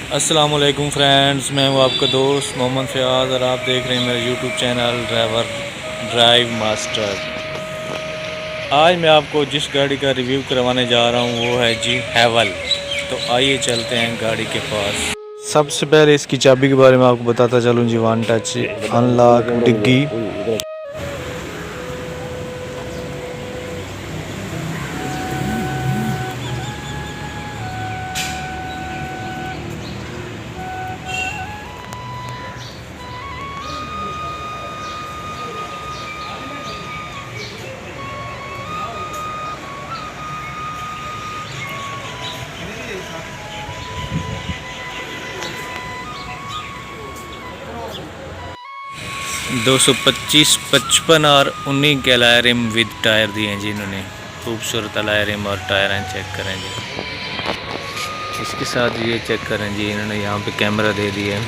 अस्सलाम वालेकुम फ्रेंड्स, मैं हूँ आपका दोस्त मोहम्मद फ़याज़ और आप देख रहे हैं मेरा यूट्यूब चैनल ड्राइव मास्टर। आज मैं आपको जिस गाड़ी का रिव्यू करवाने जा रहा हूँ वो है जी हैवल। तो आइए चलते हैं गाड़ी के पास। सबसे पहले इसकी चाबी के बारे में आपको बताता चलूँ जी। वन टच अनलॉक डिग्गी, 225, 55 और 19 के अलॉय रिम विद टायर दिए हैं जी इन्होंने। खूबसूरत अलॉय रिम और टायर हैं, चेक करें जी। इसके साथ ये चेक करें जी, इन्होंने यहाँ पे कैमरा दे दिया है।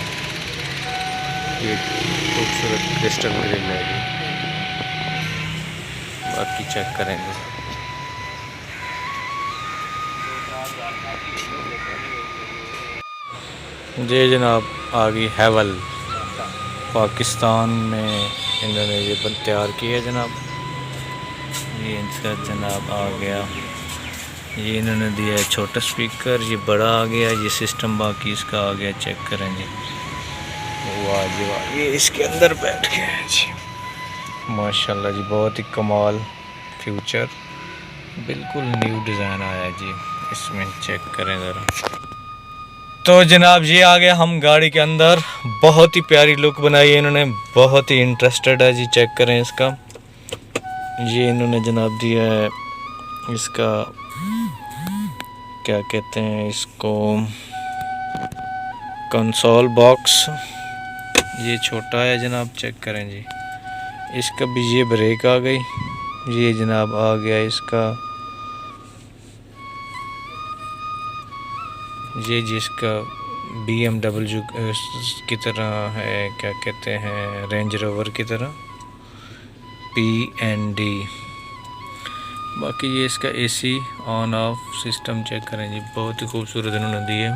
ये खूबसूरत क्रिस्टल ग्रिल है जी। बाकी चेक करें जी जनाब। आ गई हैवल, पाकिस्तान में इन्होंने ये तैयार की है जनाब। ये इनका जनाब आ गया। ये इन्होंने दिया है छोटा स्पीकर, ये बड़ा आ गया। ये सिस्टम बाकी इसका आ गया, चेक करें जी। वाह जी वाह, ये इसके अंदर बैठ गया है जी माशाल्लाह जी। बहुत ही कमाल फ्यूचर, बिल्कुल न्यू डिज़ाइन आया है जी इसमें, चेक करें ज़रा। तो जनाब ये आ गया हम गाड़ी के अंदर। बहुत ही प्यारी लुक बनाई है इन्होंने, बहुत ही इंटरेस्टेड है जी। चेक करें इसका, ये इन्होंने जनाब दिया है इसका क्या कहते हैं इसको, कंसोल बॉक्स। ये छोटा है जनाब, चेक करें जी। इसका भी ये ब्रेक आ गई। ये जनाब आ गया इसका, ये जिसका BMW की तरह है, क्या कहते हैं, रेंज रोवर की तरह, PND। बाकी ये इसका AC on off system check करें जी, बहुत ही खूबसूरत इन्होंने दी है।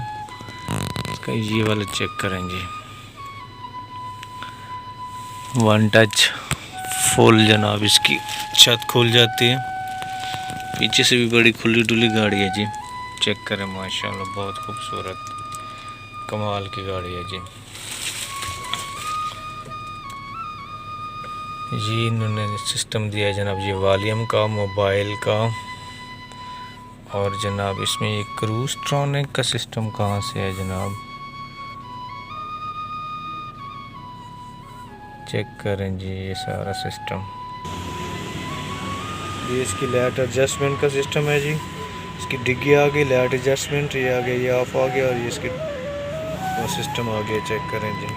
इसका ये वाला चेक करें जी, वन टच फुल जनाब। इसकी छत खुल जाती है, पीछे से भी बड़ी खुली डुली गाड़ी है जी। चेक करें माशाल्लाह, बहुत खूबसूरत कमाल की गाड़ी है जी। ये इन्होंने सिस्टम दिया है जनाब, ये वॉल्यूम का, मोबाइल का, और जनाब इसमें ये क्रूज ट्रॉनिक का सिस्टम कहाँ से है जनाब, चेक करें जी। ये सारा सिस्टम, ये इसकी लाइट एडजस्टमेंट का सिस्टम है जी। इसकी डिग्गी आ गई, लाइट एडजस्टमेंट ये आ गया, ये ऑफ आ गया, और ये इसकी वो सिस्टम आ गया, चेक करें जी।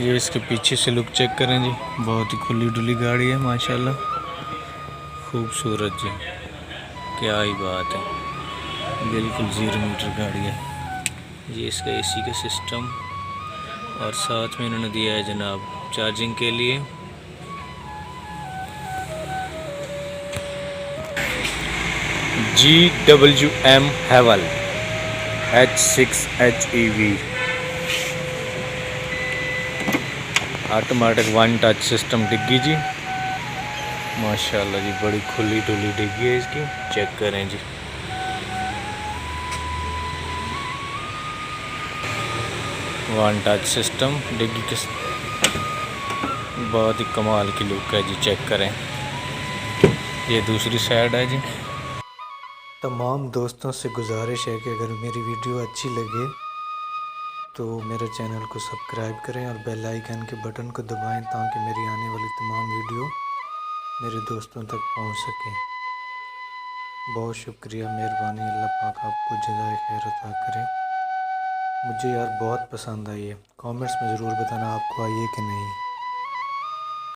ये इसके पीछे से लुक चेक करें जी, बहुत ही खुली डुली गाड़ी है माशाल्लाह, खूबसूरत जी, क्या ही बात है, बिल्कुल 0 मीटर गाड़ी है। ये इसका AC का सिस्टम, और साथ में इन्होंने दिया है जनाब चार्जिंग के लिए। GWM हैवल H6HEV automatic one touch system डिग्गी जी माशाल्लाह जी, बड़ी खुली डुली डिग्गी है इसकी, चेक करें जी। वन टच सिस्टम डिग्गी के, बहुत ही कमाल की लुक है जी, चेक करें। ये दूसरी साइड है जी। तमाम दोस्तों से गुजारिश है कि अगर मेरी वीडियो अच्छी लगे तो मेरे चैनल को सब्सक्राइब करें और बेल आइकन के बटन को दबाएं, ताकि मेरी आने वाली तमाम वीडियो मेरे दोस्तों तक पहुंच सके। बहुत शुक्रिया, मेहरबानी, अल्लाह पाक आपको जज़ाए खैर अता करे। मुझे यार बहुत पसंद आई है, कमेंट्स में ज़रूर बताना आपको आई है कि नहीं।